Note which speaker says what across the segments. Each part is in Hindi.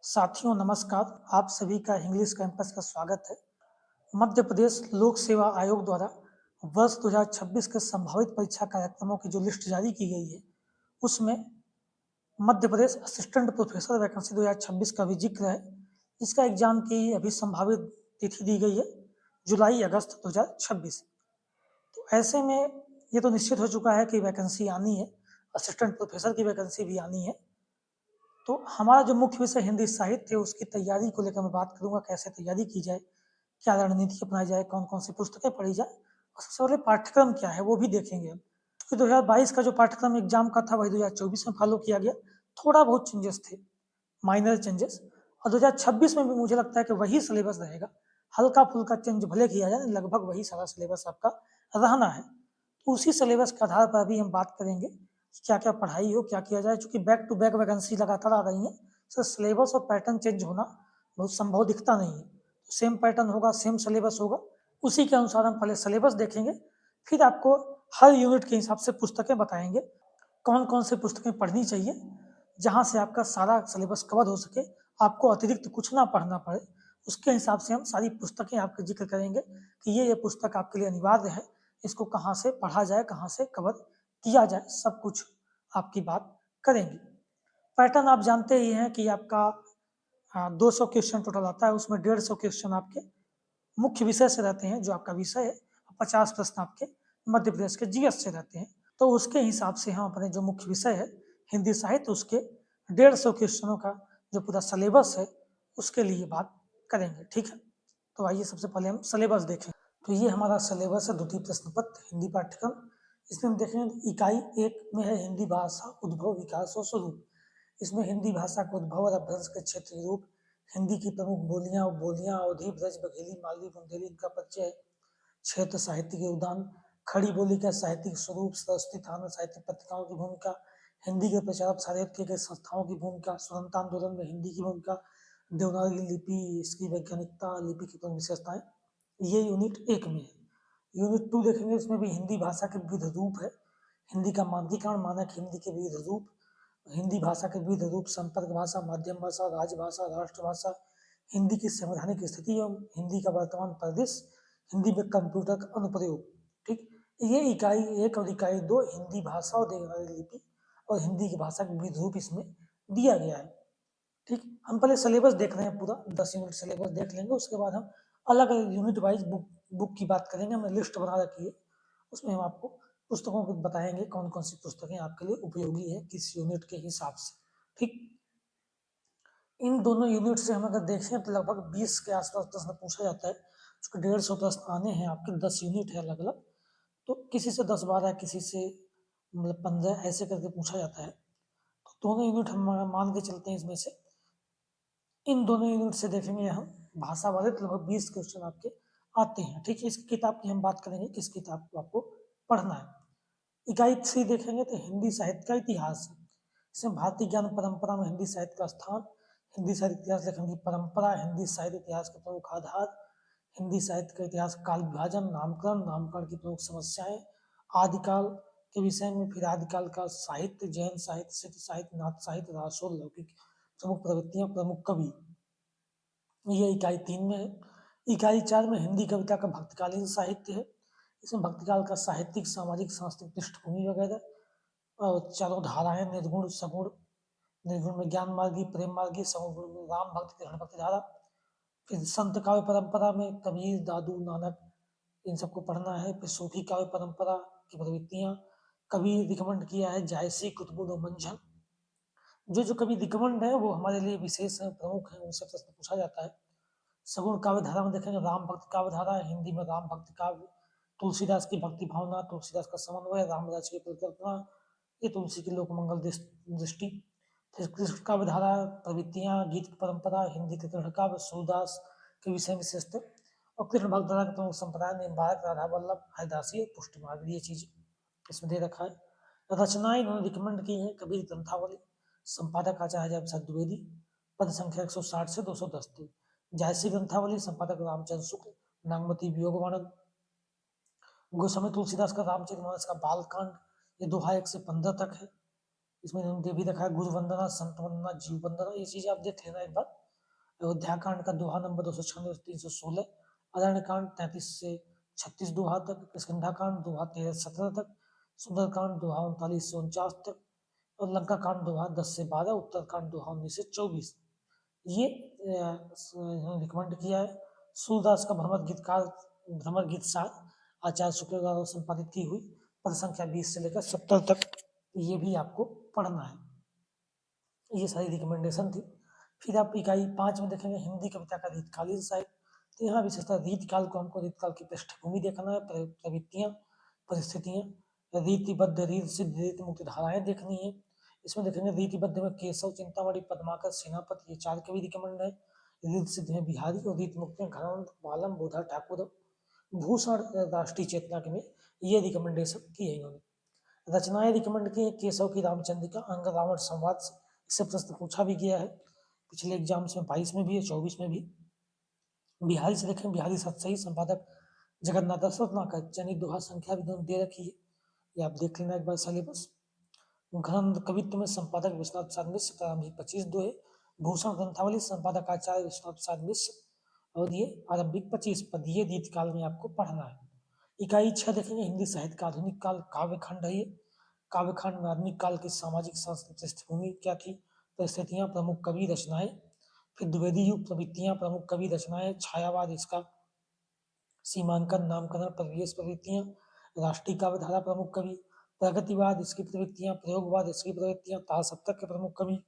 Speaker 1: साथियों नमस्कार, आप सभी का इंग्लिश कैंपस का स्वागत है। मध्य प्रदेश लोक सेवा आयोग द्वारा वर्ष 2026 के संभावित परीक्षा कार्यक्रमों की जो लिस्ट जारी की गई है, उसमें Madhya Pradesh assistant professor vacancy 2026 का भी जिक्र है। इसका एग्जाम की अभी संभावित तिथि दी गई है, जुलाई अगस्त 2026। तो ऐसे में ये तो निश्चित हो चुका है कि वैकेंसी आनी है, असिस्टेंट प्रोफेसर की वैकेंसी भी आनी है। तो हमारा जो मुख्य विषय हिंदी साहित्य है, उसकी तैयारी को लेकर मैं बात करूंगा, कैसे तैयारी की जाए, क्या रणनीति अपनाई जाए, कौन कौन सी पुस्तकें पढ़ी जाए, और सबसे पहले पाठ्यक्रम क्या है वो भी देखेंगे। क्योंकि 2022 का जो पाठ्यक्रम एग्जाम का था वही 2024 में फॉलो किया गया। थोड़ा बहुत चेंजेस थे, माइनर चेंजेस। और 2026 में भी मुझे लगता है कि वही सिलेबस रहेगा। हल्का फुल्का चेंज भले किया जाए, लगभग वही सारा सिलेबस आपका रहना है। तो उसी सिलेबस के आधार पर अभी हम बात करेंगे कि क्या क्या पढ़ाई हो, क्या किया जाए। चूंकि बैक टू बैक वैकेंसी लगातार आ रही है, सर सिलेबस और पैटर्न चेंज होना बहुत संभव दिखता नहीं है। तो सेम पैटर्न होगा, सेम सिलेबस होगा, उसी के अनुसार हम पहले सिलेबस देखेंगे, फिर आपको हर यूनिट के हिसाब से पुस्तकें बताएंगे, कौन कौन से पुस्तकें पढ़नी चाहिए, जहाँ से आपका सारा सिलेबस कवर हो सके, आपको अतिरिक्त कुछ ना पढ़ना पड़े। उसके हिसाब से हम सारी पुस्तकें आपके जिक्र करेंगे कि ये पुस्तक आपके लिए अनिवार्य है, इसको कहाँ से पढ़ा जाए, कहाँ से कवर किया जाए, सब कुछ आपकी बात करेंगे। पैटर्न आप जानते ही हैं कि आपका 200 क्वेश्चन टोटल आता है, उसमें 150 क्वेश्चन आपके मुख्य विषय से रहते हैं, जो आपका विषय है। 50 प्रश्न आपके मध्य प्रदेश के जीएस से रहते हैं। तो उसके हिसाब से हम अपने जो मुख्य विषय है हिंदी साहित्य, उसके 150 क्वेश्चनों का जो पूरा सिलेबस है उसके लिए बात करेंगे, ठीक है। तो आइए सबसे पहले हम सिलेबस देखें। तो ये हमारा सिलेबस है, द्वितीय प्रश्न पत्र हिंदी पाठ्यक्रम। इसमें हम देखेंगे इकाई 1 में है हिंदी भाषा उद्भव विकास और स्वरूप। इसमें हिंदी भाषा का उद्भव और अभ्रंश के क्षेत्रीय रूप, हिंदी की प्रमुख बोलियां, उपबोलियां, अवधी, ब्रज, बघेली, मालवी, बुंदेली, इनका परिचय, क्षेत्र साहित्य के उदान, खड़ी बोली का साहित्यिक स्वरूप, सरस्वती थाना साहित्यिक पत्रिकाओं की भूमिका, हिंदी के प्रचारक साहित्य के संस्थाओं की भूमिका, स्वतंत्रता आंदोलन में हिंदी की भूमिका, देवनागरी लिपि, इसकी वैज्ञानिकता, लिपि की प्रमुख विशेषताएं, ये यूनिट 1 में है। यूनिट 2 देखेंगे, इसमें भी हिंदी भाषा के विविध रूप है, हिंदी का मानकीकरण, मानक हिंदी के विविध रूप, हिंदी भाषा के विविध रूप, संपर्क भाषा, माध्यम भाषा, राजभाषा, राष्ट्रभाषा, हिंदी की संवैधानिक स्थिति एवं हिंदी का वर्तमान परिदृश्य, हिंदी में कंप्यूटर का अनुप्रयोग, ठीक। ये इकाई 1 और इकाई 2 हिंदी भाषा और देवनागरी लिपि और हिंदी की भाषा के विविध रूप इसमें दिया गया है, ठीक। हम पहले सिलेबस देख रहे हैं, पूरा 10 यूनिट सिलेबस देख लेंगे, उसके बाद हम अलग अलग यूनिट वाइज बुक की बात करेंगे। हमने लिस्ट बना रखी है, उसमें हम आपको पुस्तकों को बताएंगे कौन कौन सी पुस्तकें आपके लिए उपयोगी है किस यूनिट के हिसाब से, ठीक। इन दोनों यूनिट से हम अगर देखें तो लगभग 20 के आसपास प्रश्न पूछा जाता है। उसके 150 प्रश्न आने हैं, आपके 10 यूनिट है अलग अलग। तो किसी से 10-12, किसी से मतलब 15, ऐसे करके पूछा जाता है। तो दोनों यूनिट हम मान के चलते हैं इसमें से। इन दोनों यूनिट से देखेंगे हम भाषा वाले तो लगभग 20 क्वेश्चन आपके आते हैं, ठीक है। इस किताब की हम बात करेंगे, किस किताब को आपको पढ़ना है। इकाई 3 देखेंगे तो हिंदी साहित्य का इतिहास, इसमें भारतीय ज्ञान परंपरा में हिंदी साहित्य का स्थान, हिंदी साहित्य इतिहास लेखन की परंपरा, हिंदी साहित्य इतिहास के प्रमुख आधार, हिंदी साहित्य का इतिहास, काल विभाजन, नामकरण, नामकरण की प्रमुख समस्याएं, आदिकाल के विषय में, फिर आदिकाल का साहित्य, जैन साहित्य, सिद्ध साहित्य, नाथ साहित्य, रासो, लौकिक प्रमुख प्रवृत्तियां, प्रमुख कवि, ये इकाई 3 में है। इकाई 4 में हिंदी कविता का भक्तकालीन साहित्य है, इसमें भक्तिकाल का साहित्यिक, सामाजिक, सांस्कृतिक पृष्ठभूमि वगैरह। और चारों धाराएं, निर्गुण, सगुण, निर्गुण में ज्ञान मार्गी, प्रेम मार्गी, सगुण में राम भक्ति, कृष्ण भक्ति धारा। फिर संत काव्य परंपरा में कबीर, दादू, नानक, इन सबको पढ़ना है। फिर सूफी काव्य परंपरा की प्रवृत्तियां, कबीर रिकमेंड किया है जायसी, कुतुबुल और मंझन। जो जो कवि रिकमेंड है वो हमारे लिए विशेष है, प्रमुख है, उनसे प्रश्न पूछा जाता है। सगुण काव्य धारा में देखेंगे राम भक्त काव्य धारा, हिंदी में राम भक्त काव्य, तुलसीदास की भक्ति भावना, तुलसीदास का समन्वय, रामराज की परिकल्पना, ये तुलसी की लोकमंगल दृष्टि। फिर कृष्ण काव्य धारा, प्रवृत्तियां, गीत की परंपरा, हिंदी के कृष्ण काव्य, सूरदास के विषय विशेषता, और कृष्ण भक्त धारा के प्रमुख संप्रदाय, निम्बारक, राधा वल्लभ, हरिदासी, पुष्टि मार्ग, ये चीज इसमें दे रखा है। रचनाएं इन्होंने रिकमेंड की है, कबीर ग्रंथावली, संपादक आचार्य प्रसाद द्विवेदी, पद संख्या 160 से 210 तक। जायसी ग्रंथावली, संपादक रामचंद्र शुक्ल, नागमती वियोग वर्णन। गोस्वामी तुलसीदास का रामचरितमानस का बालकांड, ये दोहा 1 से 15 तक है। इसमें इन्होंने भी देखा है गुरु वंदना, संत वंदना, जीव वंदना, ये चीजें आप देख लेना एक बार। अयोध्या कांड का दोहा नंबर 296 316, अरण्य कांड 33 से 36 दोहा तक, किष्किंधा कांड दोहा 13 से 17 तक, सुंदर कांड दोहा 39 से 49 तक, और लंका कांड दोहा 10 से 12, उत्तर कांड दोहा 19 से 24। ये रिकमेंड किया है। सूरदास का भ्रमर गीत सार आचार्य शुक्ल द्वारा संपादित की हुई, पद संख्या 20 से लेकर 70 तक, ये भी आपको पढ़ना है। ये सारी रिकमेंडेशन थी। फिर आप इकाई 5 में देखेंगे हिंदी कविता का रीतकालीन साहित्य। तो यहाँ विशेषतः रीतकाल को हमको रीतकाल की पृष्ठभूमि देखना है, प्रवृत्तियाँ, परिस्थितियाँ, रीतिबद्ध, रीत सिद्ध, रीति मुक्त धाराएं देखनी है। इसमें देखेंगे रीतिबद्ध में केशव, चिंतामणि, पद्माकर, सेनापति, ये 4 कवि रिकमेंड है। रीत सिद्ध में बिहारी और रीत मुक्त में घरानंद, बालम, बोधा ठाकुर, भूषण, राष्ट्रीय चेतना के में ये रिकमेंडेशन की है इन्होंने। रचनाएं रिकमेंड की है केशव की रामचंद्रिका, अंग रावण संवाद से, इससे प्रश्न पूछा भी गया है पिछले एग्जाम्स में, 22 में भी है, 24 में भी। बिहारी से देखें, बिहारी सतसही, संपादक जगन्नाथ रत्नाकर, चयनित दोहा संख्या भी दोनों दे रखी है, ये आप देख लेना एक बार सिलेबस। घनंद कवित्व में संपादक विश्वनाथ प्रसाद मिश्र, प्रारंभिक 25 दोहे। भूषण ग्रंथावली संपादक आचार्य विश्वनाथ प्रसाद मिश्र, और ये आरंभिक 25 पद, ये रीतकाल में आपको पढ़ना है। इकाई 6 देखेंगे हिंदी साहित्य का आधुनिक काल, काव्यखंड है ये। काव्यखंड में आधुनिक काल की सामाजिक सांस्कृतिक पृष्ठभूमि क्या थी, परिस्थितियां, प्रमुख कवि रचनाएं। फिर द्विवेदी युग, प्रवृत्तियां, प्रमुख कवि रचनाएं, छायावाद, इसका सीमांकन, नामकरण, परिवेश, प्रवृत्तियां, राष्ट्रीय काव्यधारा, प्रमुख कवि, प्रगतिवाद, इसकी प्रवृत्तियां, प्रयोगवाद, इसकी प्रवृत्तियां, ताल सप्तक के प्रमुख कवि,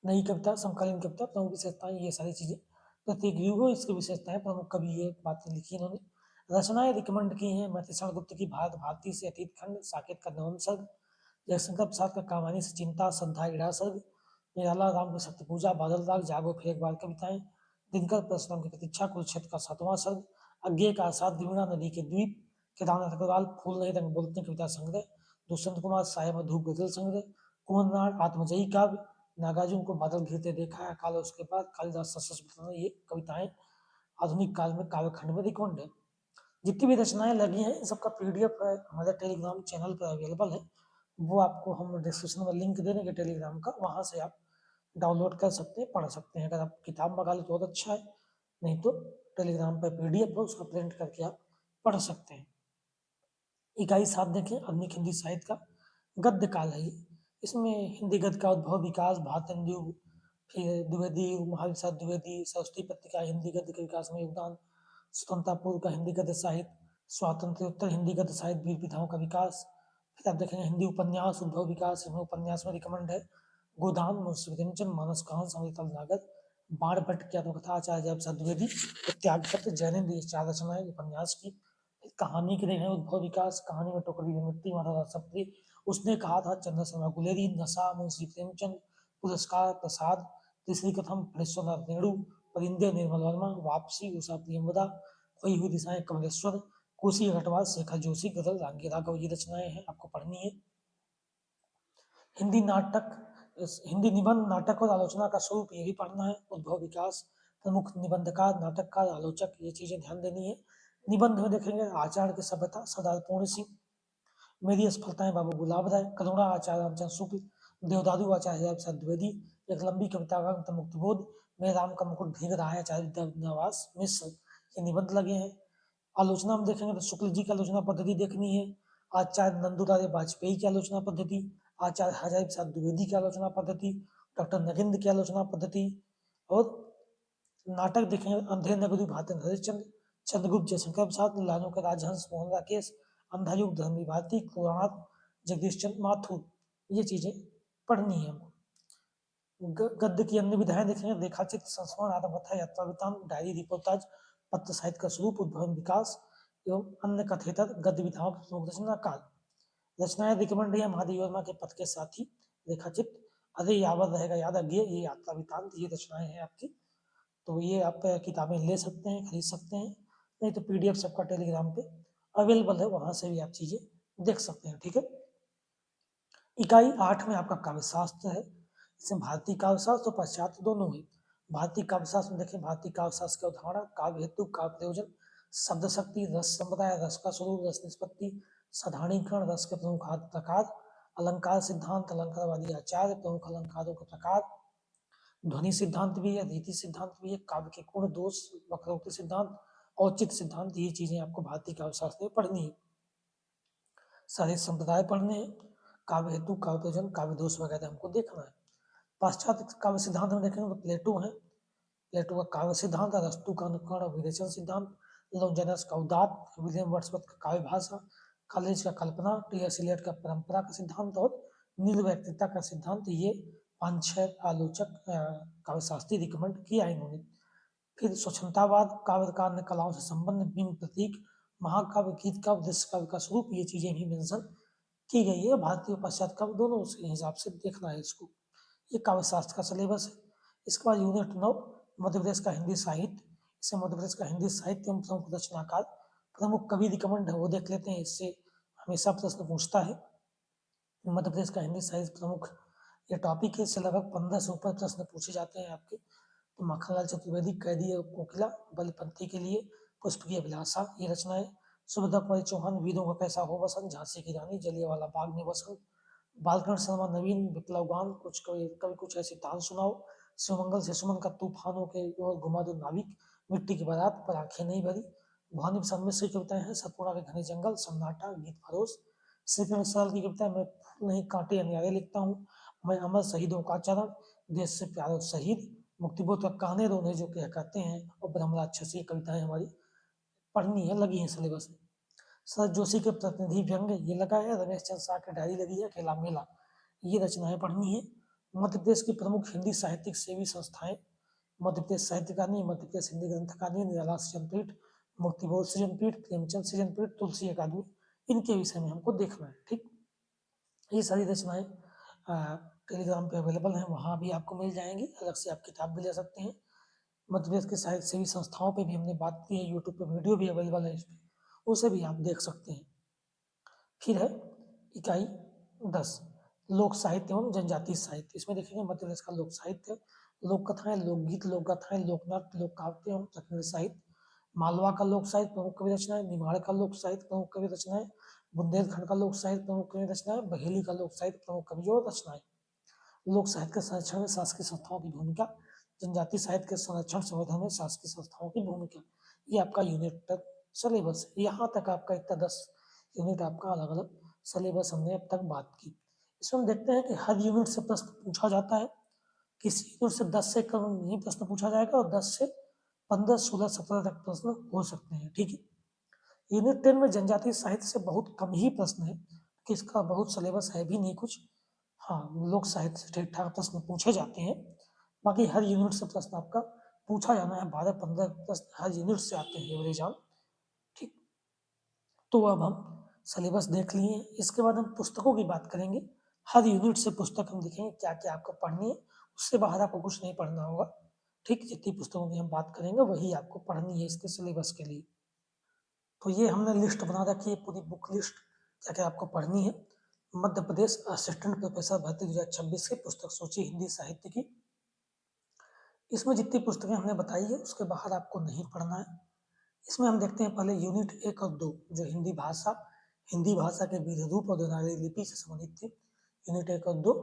Speaker 1: नई कविता, समकालीन कविता, प्रमुख विशेषताएं, ये सारी चीजें। प्रत्येक युग हो इसकी विशेषताएं, प्रमुख कवि, ये बातें लिखी इन्होंने। रचनाएं रिकमेंड की हैं मतिशरण गुप्त की भारत भारती से अतीत खंड, साकेत का नवम सर्ग, जयशंकर प्रसाद का कहानी से चिंता, श्रद्धा, इड़ा सर्ग, निराला राम की शक्ति पूजा, बादल राग, जागो फिर एक बार कविताएं, दिनकर परशुराम की प्रतीक्षा, कुरुक्षेत्र का 7वां सर्ग, अज्ञे का आसाद, द्विवेणा नदी के द्वीप, केदारनाथ अग्रवाल, फूल नहीं रंग बोलते कविता संग्रह, दुष्यंत कुमार साय में धूप गजल संग्रह, कुंवर आत्मजयी काव्य, नागार्जुन को बादल घिरते देखा है काल, उसके बाद कालिदास सशस्त्र, ये कविताएं आधुनिक काल में काव्यखंड में रिकॉर्ड है। जितनी भी रचनाएं लगी हैं इन सबका पीडीएफ हमारे टेलीग्राम चैनल पर अवेलेबल है, वो आपको हम डिस्क्रिप्शन में लिंक दे देंगे टेलीग्राम का, वहां से आप डाउनलोड कर सकते हैं, पढ़ सकते हैं। अगर आप किताब मंगा लें तो बहुत अच्छा है, नहीं तो टेलीग्राम पर पीडीएफ है उसका प्रिंट करके आप पढ़ सकते हैं। इकाई 7 देखें आधुनिक हिंदी साहित्य का गद्य काल है ये। इसमें हिंदी गद्य का उद्भव, विकास, भारतेंदु युग, फिर द्विवेदी युग, महावीर प्रसाद द्विवेदी, सरस्वती पत्रिका, हिंदी गद्य के विकास में योगदान, स्वतंत्रता पूर्व का हिंदी गद्य साहित्य, स्वातंत्र्योत्तर हिंदी गद्य साहित्य, वीर विधाओं का विकास। फिर आप देखेंगे हिंदी उपन्यास उद्भव विकास, इसमें उपन्यास में रिकमेंड है गोदान, मुंशी प्रेमचंद, मानस कहान, समृतल नागर, बाण भट्ट की आत्मकथा, आचार्य जयप्रसाद द्विवेदी, त्यागपत्र, जैनेन्द्र, ये 4 रचनाएं उपन्यास की। कहानी के देखें उद्भव विकास, कहानी में टोकरी में मिट्टी, माधव सप्री, उसने कहा था, चंद्र शर्मा गुलेरी, नशा, मुंशी प्रेमचंद, पुरस्कार, प्रसाद, तीसरी कथम, फणेश्वरनाथ रेणु, परिंदे, निर्मल वर्मा, वापसी, उषा प्रियमदा, खोई हुई दिशाएं, कमलेश्वर, कोसी घटवाल, शेखर जोशी, गजल, रांगी राघव, ये रचनाएं हैं आपको पढ़नी है। हिंदी नाटक, हिंदी निबंध, नाटक और आलोचना का स्वरूप, ये भी पढ़ना है। उद्भव विकास, प्रमुख निबंधकार, नाटककार, आलोचक, ये चीजें ध्यान देनी है। निबंध में देखेंगे आचार्य की सभ्यता, सरदार पूर्ण सिंह, मेरी असफलताएं बाबू गुलाब राय, करुणा आचार्य रामचंद्र शुक्ल, देवदारू आचार्य प्रसाद द्विवेदी, एक लंबी कविता अंत मुक्तिबोध, मैं राम का मुकुट भीग रहा है आचार्य विद्यावास मिश्र, ये निबंध लगे हैं। आलोचना में देखेंगे तो शुक्ल जी की आलोचना पद्धति देखनी है, आचार्य नंदुलाल वाजपेयी की आलोचना पद्धति, आचार्य हजारी प्रसाद द्विवेदी की आलोचना पद्धति, डॉक्टर नगिंद की आलोचना पद्धति। और नाटक देखेंगे अंधेर नगरी, भारत हरिश्चंद्र, चंद्रगुप्त, जयशंकर प्रसाद, लालू का राजहंस, मोहन राकेश, अंधायुग, धर्मी भारती, कुरान, जगदीश चंद्र माथुर, ये चीजें पढ़नी है हमको। गद्य की अन्य विधाएं देखेंगे रेखाचित्र, संस्मरण, आत्मकथा, यात्रा वृत्तांत, डायरी, रिपोर्टाज, पत्र साहित्य का स्वरूप, उद्भव विकास एवं अन्य कथेतर गद्य विधाओं की प्रमुख रचना काल। रचनाएं रिकमेंड है महादेव वर्मा के पथ के साथी, रेखाचित्र, अरे यावत रहेगा याद अज्ञे, ये यात्रा वृत्तांत, ये रचनाएं हैं आपकी। तो ये आप किताबें ले सकते हैं, खरीद सकते हैं, नहीं तो पीडीएफ सबका टेलीग्राम पे अवेलेबल है, वहां से भी आप चीजें देख सकते हैं। ठीक है। इकाई 8 में आपका काव्यशास्त्र है, इसमें भारतीय काव्यशास्त्र और पाश्चात्य दोनों है। भारतीय काव्यशास्त्र में देखें भारतीय काव्यशास्त्र के उदाहरण, काव्य हेतु, काव्य प्रयोजन, शब्द शक्ति, रस संप्रदाय, रस का स्वरूप, रस निष्पत्ति, साधारणीकरण, रस के प्रमुख प्रकार, अलंकार सिद्धांत, अलंकारवादी आचार्य, प्रमुख अलंकारों के प्रकार, ध्वनि सिद्धांत भी है, रीति सिद्धांत भी है, काव्य के गुण दोष, वक्रोक्ति सिद्धांत, औचित्य सिद्धांत, ये चीजें आपको भारतीय काव्य शास्त्र में पढ़नी है। सारे संप्रदाय पढ़ने हैं, काव्य हेतु, काव्य प्रयोजन, काव्य दोष वगैरह हमको देखना है। पाश्चात्य काव्य सिद्धांत में देखेंगे तो प्लेटो है, प्लेटो का काव्य सिद्धांत, अरस्तु का अनुकरण और विवेचन सिद्धांत, लॉन्जेनस का उदात्त, विलियम वर्ड्सवर्थ का काव्य भाषा, कॉलेज का कल्पना, टी.एस. इलियट का परंपरा का सिद्धांत और निर्व्यक्तिता का सिद्धांत, ये 5-6 आलोचक काव्यशास्त्री रिकमेंड किया इन्होंने। फिर स्वच्छंदतावाद, काव्यकार ने कलाओं से संबंध, बिंब प्रतीक, महाकाव्य, गीत काव्य, दृश्य काव्य का स्वरूप, ये चीजें भी मेंशन की गई है। भारतीय और पाश्चात्य काव्य दोनों उसके हिसाब से देखना है इसको। ये काव्य शास्त्र का सिलेबस है। इसके बाद यूनिट 9 मध्य प्रदेश का हिंदी साहित्य। इससे मध्य प्रदेश का हिंदी साहित्य एवं प्रमुख रचनाकार, प्रमुख कवि रिकमेंड है वो देख लेते हैं, इससे हमेशा प्रश्न पूछता है। मध्य प्रदेश का हिंदी साहित्य प्रमुख ये टॉपिक है, इससे लगभग 15 से ऊपर प्रश्न पूछे जाते हैं आपके। तो माखनलाल चतुर्वेदी, कैदी और कोकिला, बलिपंथी के लिए, पुष्प की अभिलाषा, ये रचनाएं, सुभद्रा कुमारी चौहान, वीरों का कैसा हो वसंत, झांसी की रानी, जलियांवाला बाग में वसंत, बालकर्ण शर्मा, नवीन विप्लव गान, कुछ कवि कभी कुछ ऐसी तान सुनाओ, शिवमंगल से सुमन का तूफानों के ओर घुमा दो नाविक, मिट्टी की बारात, पर आंखें नहीं भरी, भवानी प्रसाद मिश्र की कविताएं हैं, सतपुड़ा के घने जंगल, सन्नाटा, गीत फरोश, श्री साल की कविता, मैं फूल नहीं कांटे अनियारे लिखता हूँ, मैं अमर शहीदों का चरण, देश से प्यारो शहीद, मुक्तिबोध का कहने रोने जो क्या कहते हैं, और ब्रह्मराक्षस, ये कविताएं हमारी पढ़नी है, लगी है सिलेबस में। शरद जोशी के प्रतिनिधि व्यंग ये लगा है, रमेश चंद्र शाह की डायरी लगी है, अकेला मेला, ये रचनाएं पढ़नी है। मध्य प्रदेश की प्रमुख हिंदी साहित्यिक सेवी संस्थाएं, मध्य प्रदेश साहित्य अकादमी, मध्य प्रदेश हिंदी ग्रंथ अकादमी, निराला सृजनपीठ, मुक्तिबोध सृजनपीठ, प्रेमचंद सृजनपीठ, तुलसी अकादमी, इनके विषय में हमको देखना है। ठीक, ये सारी रचनाएं टेलीग्राम पे अवेलेबल हैं, वहाँ भी आपको मिल जाएंगी, अलग से आप किताब भी ले सकते हैं। मध्य प्रदेश के साहित्य सेवी संस्थाओं पे भी हमने बात की है, यूट्यूब पे वीडियो भी अवेलेबल है इस पर, उसे भी आप देख सकते हैं। फिर है इकाई 10 लोक साहित्य एवं जनजातीय साहित्य। इसमें देखेंगे मध्य प्रदेश का लोक साहित्य, लोक कथाएं, लोकगीत, लोक गाथाएं, लोकनाट्य, लोक काव्य एवं प्रखंड साहित्य, मालवा का लोक साहित्य प्रमुख कवि रचनाएं, निमाड़ का लोक साहित्य प्रमुख कवि रचनाएं, बुंदेलखंड का लोक साहित्य प्रमुख कवि रचनाएं, बघेली का लोक साहित्य प्रमुख कवि और रचनाएं। लोक साहित्य के संरक्षण में शासकीय संस्थाओं की भूमिका, जनजातीय साहित्य के संरक्षण संवर्धन में शासकीय संस्थाओं की भूमिका, ये आपका यूनिट सिलेबस है। यहाँ तक आपका इतना 10 यूनिट आपका अलग अलग सिलेबस हमने अब तक बात की। इसमें हम देखते हैं कि हर यूनिट से प्रश्न पूछा जाता है, किसी यूनिट से 10 से कम नहीं प्रश्न पूछा जाएगा, और 10 से 15, 16, 17 तक प्रश्न हो सकते हैं। ठीक है, यूनिट 10 में जनजातीय साहित्य से बहुत कम ही प्रश्न है, कि इसका बहुत सिलेबस है भी नहीं कुछ। हाँ, लोक साहित्य से ठीक ठाक प्रश्न पूछे जाते हैं, बाकी हर यूनिट से प्रश्न आपका पूछा जाना है, 12-15 प्रश्न हर यूनिट से आते हैं एवरेज। ठीक, तो अब हम सिलेबस देख लिए, इसके बाद हम पुस्तकों की बात करेंगे। हर यूनिट से पुस्तक हम देखेंगे क्या क्या आपको पढ़नी है, उससे बाहर आपको कुछ नहीं पढ़ना होगा। ठीक, जितनी पुस्तकों की हम बात करेंगे वही आपको पढ़नी है इसके सिलेबस के लिए। तो ये हमने लिस्ट बना रखी है, पूरी बुक लिस्ट, क्या क्या आपको पढ़नी है। मध्य प्रदेश असिस्टेंट प्रोफेसर भर्ती 2026 की पुस्तक सूची हिंदी साहित्य की, इसमें जितनी पुस्तकें हमने बताई है उसके बाहर आपको नहीं पढ़ना है। इसमें हम देखते हैं पहले यूनिट 1 और 2 जो हिंदी भाषा के विधि रूप और देवनागरी लिपि से संबंधित थे। यूनिट 1 और 2,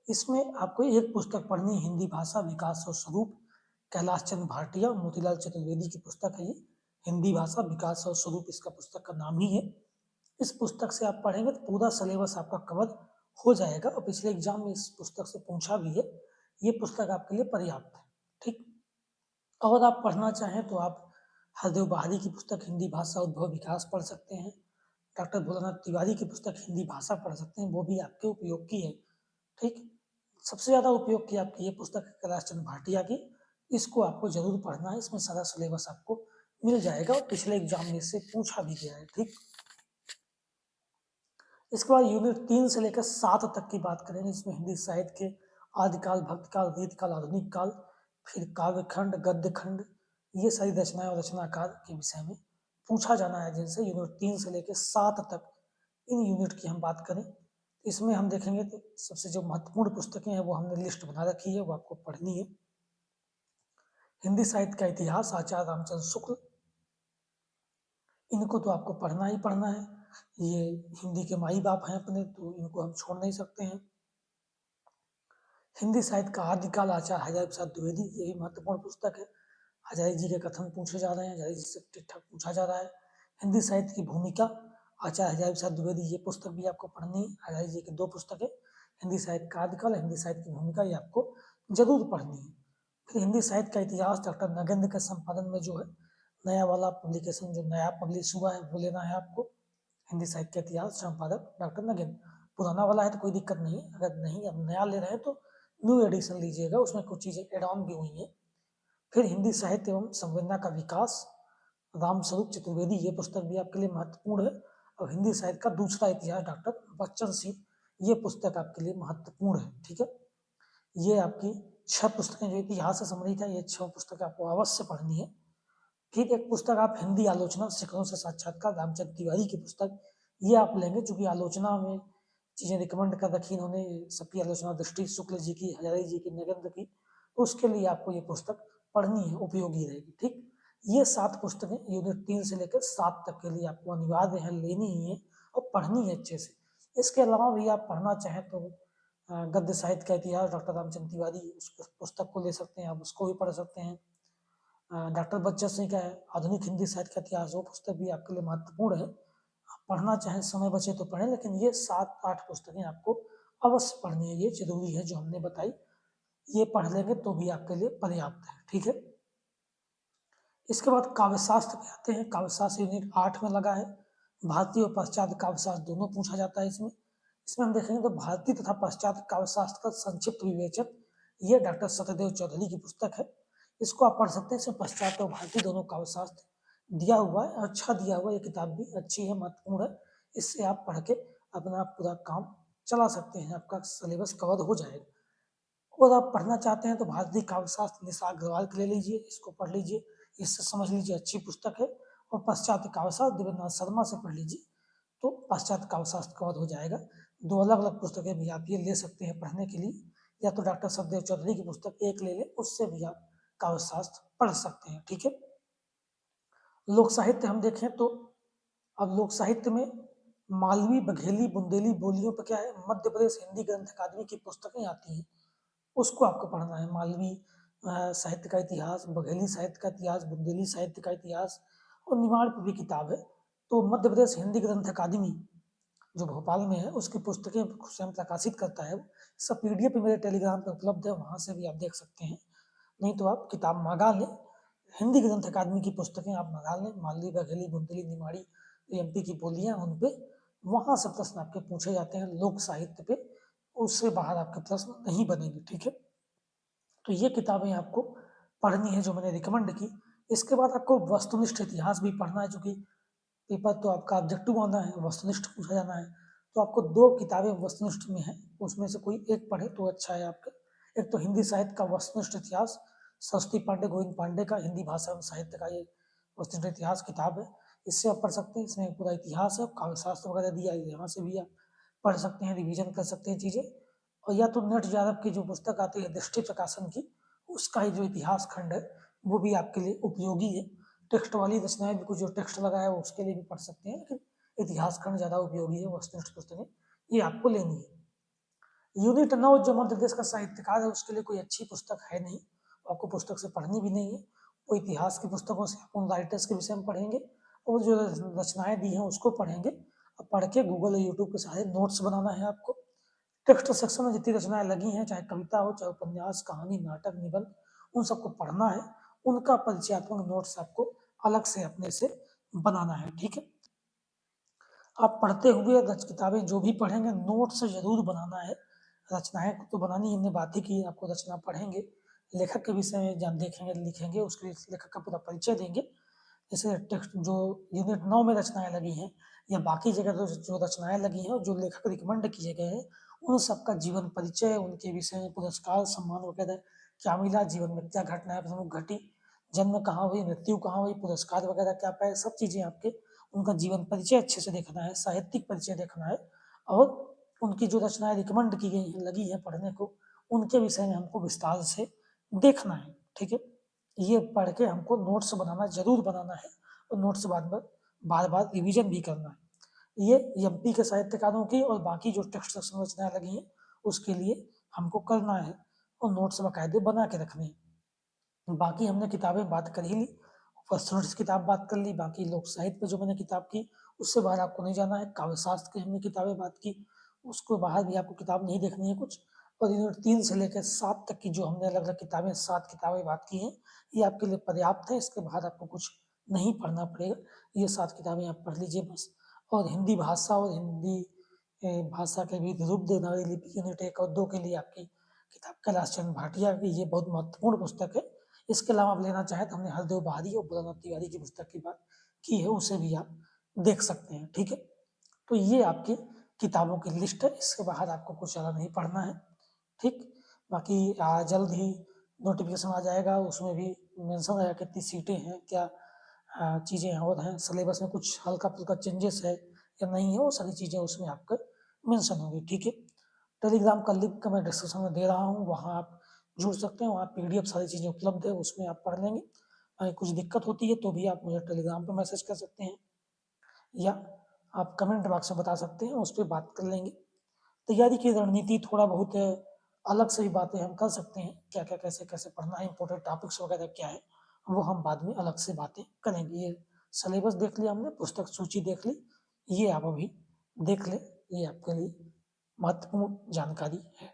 Speaker 1: इसमें आपको एक पुस्तक पढ़नी है, हिंदी भाषा विकास और स्वरूप, कैलाश चंद्र भाटिया, मोतीलाल चतुर्वेदी की पुस्तक है ये, हिंदी भाषा विकास और स्वरूप इसका पुस्तक का नाम ही है। इस पुस्तक से आप पढ़ेंगे तो पूरा सिलेबस आपका कवर हो जाएगा, और पिछले एग्जाम में इस पुस्तक से पूछा भी है, ये पुस्तक आपके लिए पर्याप्त है। ठीक, और आप पढ़ना चाहें तो आप हरदेव बहारी की पुस्तक हिंदी भाषा उद्भव विकास पढ़ सकते हैं, डॉक्टर भोलानाथ तिवारी की पुस्तक हिंदी भाषा पढ़ सकते हैं, वो भी आपके उपयोग की है। ठीक, सबसे ज़्यादा उपयोग की आपकी ये पुस्तक है कैलाश चंद्र भाटिया की, इसको आपको जरूर पढ़ना है, इसमें सारा सिलेबस आपको मिल जाएगा, और पिछले एग्जाम में इससे पूछा भी गया है। ठीक, इसके बाद यूनिट 3 से लेकर 7 तक की बात करेंगे, इसमें हिंदी साहित्य के आदिकाल, भक्तकाल, रीतकाल, आधुनिक काल, फिर काव्य खंड, गद्य खंड, ये सारी रचनाएं और रचनाकार के विषय में पूछा जाना है, जिनसे यूनिट 3 से लेकर 7 तक इन यूनिट की हम बात करें, इसमें हम देखेंगे तो सबसे जो महत्वपूर्ण पुस्तकें हैं वो हमने लिस्ट बना रखी है, वो आपको पढ़नी है। हिंदी साहित्य का इतिहास, आचार्य रामचंद्र शुक्ल, इनको तो आपको पढ़ना ही पढ़ना है। ये हिंदी के माई बाप हैं अपने, तो इनको हम छोड़ नहीं सकते हैं। हिंदी साहित्य का आदिकाल आचार्य हजारी प्रसाद द्विवेदी, ये भी महत्वपूर्ण पुस्तक है। हजारी जी के कथन पूछे जा रहे हैं, हजारी जी से ठीक ठाक पूछा जा रहा है। हिंदी साहित्य की भूमिका आचार्य हजारी प्रसाद द्विवेदी, ये पुस्तक भी आपको पढ़नी है। हजारी जी की 2 पुस्तकें, हिंदी साहित्य का आदिकाल, हिंदी साहित्य की भूमिका, ये आपको जरूर पढ़नी है। फिर हिंदी साहित्य का इतिहास डॉक्टर नगेंद्र के संपादन में जो है नया वाला पब्लिकेशन जो नया पब्लिश हुआ है वो लेना है आपको। हिंदी साहित्य का इतिहास, संपादक डॉक्टर नगेंद्र। पुराना वाला है तो कोई दिक्कत नहीं है, अगर नहीं अब नया ले रहे हैं तो न्यू एडिशन लीजिएगा, उसमें कुछ चीज़ें एड ऑन भी हुई हैं। फिर हिंदी साहित्य एवं संवेदना का विकास, रामस्वरूप चतुर्वेदी, ये पुस्तक भी आपके लिए महत्वपूर्ण है। और हिंदी साहित्य का दूसरा इतिहास डॉक्टर बच्चन सिंह, ये पुस्तक आपके लिए महत्वपूर्ण है। ठीक है, ये आपकी 6 पुस्तकें जो इतिहास से संबंधित है, ये 6 पुस्तकें आपको अवश्य पढ़नी है। फिर एक पुस्तक आप हिंदी आलोचना शिखरों से साक्षात्कार, रामचंद्र तिवारी की पुस्तक, ये आप लेंगे चूंकि आलोचना में चीज़ें रिकमेंड कर रखी इन्होंने, सबकी आलोचना दृष्टि शुक्ल जी की, हजारी जी की, नगेंद्र की, तो उसके लिए आपको ये पुस्तक पढ़नी है, उपयोगी रहेगी। ठीक, ये 7 पुस्तकें यूनिट 3 से लेकर 7 तक के लिए आपको अनिवार्य है, लेनी ही है और पढ़नी है अच्छे से। इसके अलावा भी आप पढ़ना चाहें तो गद्य साहित्य का इतिहास डॉक्टर रामचंद्र तिवारी, उस पुस्तक को ले सकते हैं, आप उसको भी पढ़ सकते हैं। डॉक्टर बच्चन सिंह का है आधुनिक हिंदी साहित्य का इतिहास, वो पुस्तक भी आपके लिए महत्वपूर्ण है। आप पढ़ना चाहें, समय बचे तो पढ़ें, लेकिन ये 7-8 पुस्तकें आपको अवश्य पढ़नी है, ये जरूरी है जो हमने बताई, ये पढ़ लेंगे तो भी आपके लिए पर्याप्त है। ठीक है, इसके बाद काव्यशास्त्र पे आते हैं। काव्यशास्त्र यूनिट 8 में लगा है। भारतीय और पाश्चात्य काव्यशास्त्र दोनों पूछा जाता है इसमें। इसमें हम देखेंगे तो भारतीय तथा पाश्चात्य काव्यशास्त्र का संक्षिप्त विवेचन, ये डॉक्टर सत्यदेव चौधरी की पुस्तक है। इसको आप पढ़ सकते हैं। इसमें पाश्चात्य और भारतीय दोनों काव्यशास्त्र दिया हुआ है, अच्छा दिया हुआ है, ये किताब भी अच्छी है, महत्वपूर्ण है। इससे आप पढ़ के अपना पूरा काम चला सकते हैं, आपका सिलेबस कवर हो जाएगा। और आप पढ़ना चाहते हैं तो भारतीय काव्यशास्त्र निशा अग्रवाल के ले लीजिए, इसको पढ़ लीजिए, इससे समझ लीजिए, अच्छी पुस्तक है। और पाश्चात्य काव्यशास्त्र देवेंद्रनाथ शर्मा से पढ़ लीजिए, तो पाश्चात्य काव्यशास्त्र कवर हो जाएगा। 2 अलग अलग पुस्तकें भी आप ये ले सकते हैं पढ़ने के लिए, या तो डॉक्टर सत्यदेव चौधरी की पुस्तक एक ले लें, उससे भी आप काव्यशास्त्र पढ़ सकते हैं। ठीक है, लोक साहित्य हम देखें तो अब लोक साहित्य में मालवी, बघेली, बुंदेली बोलियों पर क्या है, मध्य प्रदेश हिंदी ग्रंथ अकादमी की पुस्तकें आती हैं, उसको आपको पढ़ना है। मालवी साहित्य का इतिहास, बघेली साहित्य का इतिहास, बुंदेली साहित्य का इतिहास और निमाड़ पर भी किताब है। तो मध्य प्रदेश हिंदी ग्रंथ अकादमी जो भोपाल में है, उसकी पुस्तकें स्वयं प्रकाशित करता है। सब पीडीएफ मेरे टेलीग्राम पे उपलब्ध है, वहाँ से भी आप देख सकते हैं। नहीं तो आप किताब मंगा लें, हिंदी ग्रंथ अकादमी की पुस्तकें आप मंगा लें, मालवी, बघेली, बुंदेली, निमाड़ी, एमपी की बोलियां, उन पे वहाँ से प्रश्न आपके पूछे जाते हैं लोक साहित्य पे, उससे बाहर आपके प्रश्न नहीं बनेंगे। ठीक है, तो ये किताबें आपको पढ़नी है जो मैंने रिकमेंड की। इसके बाद आपको वस्तुनिष्ठ इतिहास भी पढ़ना है, जो कि पेपर तो आपका ऑब्जेक्टिव आना है, वस्तुनिष्ठ पूछा जाना है, तो आपको 2 किताबें वस्तुनिष्ठ में हैं, उसमें से कोई एक पढ़े तो अच्छा है आपका। एक तो हिंदी साहित्य का वस्तुनिष्ठ इतिहास, सरस्वती पांडे, गोविंद पांडे का हिंदी भाषा एवं साहित्य का ये वस्तुनिष्ठ इतिहास किताब है, इससे आप पढ़ सकते हैं। इसमें पूरा इतिहास है, काव्यशास्त्र वगैरह दिया है, यहाँ से भी आप पढ़ सकते हैं, रिविजन कर सकते हैं चीज़ें। और या तो नट यादव की जो पुस्तक आती है दृष्टि प्रकाशन की, उसका ही जो इतिहास खंड है वो भी आपके लिए उपयोगी है। टेक्स्ट वाली रचनाएं भी, कुछ जो टेक्स्ट लगा है वो उसके लिए भी पढ़ सकते हैं, लेकिन इतिहास खंड ज़्यादा उपयोगी है, वस्तुनिष्ठ पुस्तकें ये आपको लेनी है। यूनिट 9 जो मध्य प्रदेश का साहित्यकार है, उसके लिए कोई अच्छी पुस्तक है नहीं, आपको पुस्तक से पढ़नी भी नहीं है। वो इतिहास की पुस्तकों से आप उन राइटर्स के विषय में पढ़ेंगे और जो रचनाएं दी हैं उसको पढ़ेंगे। अब पढ़ के गूगल और यूट्यूब के सारे नोट्स बनाना है आपको। टेक्स्ट सेक्शन में जितनी रचनाएं लगी हैं, चाहे कविता हो, चाहे उपन्यास, कहानी, नाटक, निबंध, उन सबको पढ़ना है। उनका परिचयात्मक नोट्स आपको अलग से अपने से बनाना है। ठीक है, आप पढ़ते हुए किताबें जो भी पढ़ेंगे नोट्स जरूर बनाना है। रचनाएं तो बनानी हमने बात ही की, आपको रचना पढ़ेंगे, लेखक के विषय में जान देखेंगे, लिखेंगे, उसके लेखक का पूरा परिचय देंगे। जैसे टेक्स्ट जो यूनिट 9 में रचनाएं लगी हैं या बाकी जगह जो रचनाएं लगी हैं और जो लेखक रिकमेंड किए गए हैं, उन सबका जीवन परिचय, उनके विषय में पुरस्कार, सम्मान वगैरह क्या मिला, जीवन में क्या घटनाएं प्रमुख घटी, जन्म कहाँ हुई, मृत्यु कहाँ हुई, पुरस्कार वगैरह क्या पाए, सब चीज़ें आपके उनका जीवन परिचय अच्छे से देखना है, साहित्यिक परिचय देखना है। और उनकी जो रचनाएं रिकमेंड की गई हैं, लगी हैं पढ़ने को, उनके विषय में हमको विस्तार से देखना है। ठीक है, ये पढ़ के हमको नोट्स बनाना जरूर बनाना है, और नोट्स बाद में बार बार रिवीजन भी करना है। ये एमपी के साहित्यकारों की और बाकी जो टेक्स्ट संरचनाएं लगी हैं उसके लिए हमको करना है और नोट्स बाकायदे बना के रखने हैं। बाकी हमने किताबें बात कर ही ली, फर्स्ट नोट्स किताब बात कर ली, बाकी लोक साहित्य पे जो मैंने किताब की उससे बाहर आपको नहीं जाना है। काव्य शास्त्र की हमने किताबें बात की, उसको बाहर भी आपको किताब नहीं देखनी है कुछ। और यूनिट 3 से लेकर 7 तक की जो हमने अलग अलग किताबें 7 किताबें बात की हैं, ये आपके लिए पर्याप्त है। इसके बाद आपको कुछ नहीं पढ़ना पड़ेगा, ये 7 किताबें आप पढ़ लीजिए बस। और हिंदी भाषा और हिंदी भाषा के भी रूप देवनागरी लिपि यूनिट 1 और 2 के लिए आपकी किताब कैलाश चंद्र भाटिया की, ये बहुत महत्वपूर्ण पुस्तक है। इसके अलावा आप लेना चाहें तो हमने हरदेव बहारी और बुधनाथ तिवारी की पुस्तक की बात की है, उसे भी आप देख सकते हैं। ठीक है, तो ये आपकी किताबों की लिस्ट है, इसके बाहर आपको कुछ ज़्यादा नहीं पढ़ना है। ठीक, बाकी जल्द ही नोटिफिकेशन आ जाएगा, उसमें भी मेंशन रहेगा कितनी सीटें हैं, क्या चीज़ें और हैं, सिलेबस में कुछ हल्का फुल्का चेंजेस है या नहीं है, वो सारी चीज़ें उसमें आपका मेंशन होंगी। ठीक है, टेलीग्राम का लिंक मैं डिस्क्रिप्शन में दे रहा हूँ, वहाँ आप जुड़ सकते हैं, वहाँ पीडीएफ सारी चीज़ें उपलब्ध है, उसमें आप पढ़ लेंगे। कुछ दिक्कत होती है तो भी आप मुझे टेलीग्राम पे मैसेज कर सकते हैं या आप कमेंट बॉक्स में बता सकते हैं, उस पर बात कर लेंगे। तैयारी की रणनीति थोड़ा बहुत अलग से भी बातें हम कर सकते हैं, क्या क्या कैसे कैसे पढ़ना है, इंपॉर्टेंट टॉपिक्स वगैरह क्या है, वो हम बाद में अलग से बातें करेंगे। ये सिलेबस देख लिया हमने, पुस्तक सूची देख ली, ये आप अभी देख लें, ये आपके लिए महत्वपूर्ण जानकारी है।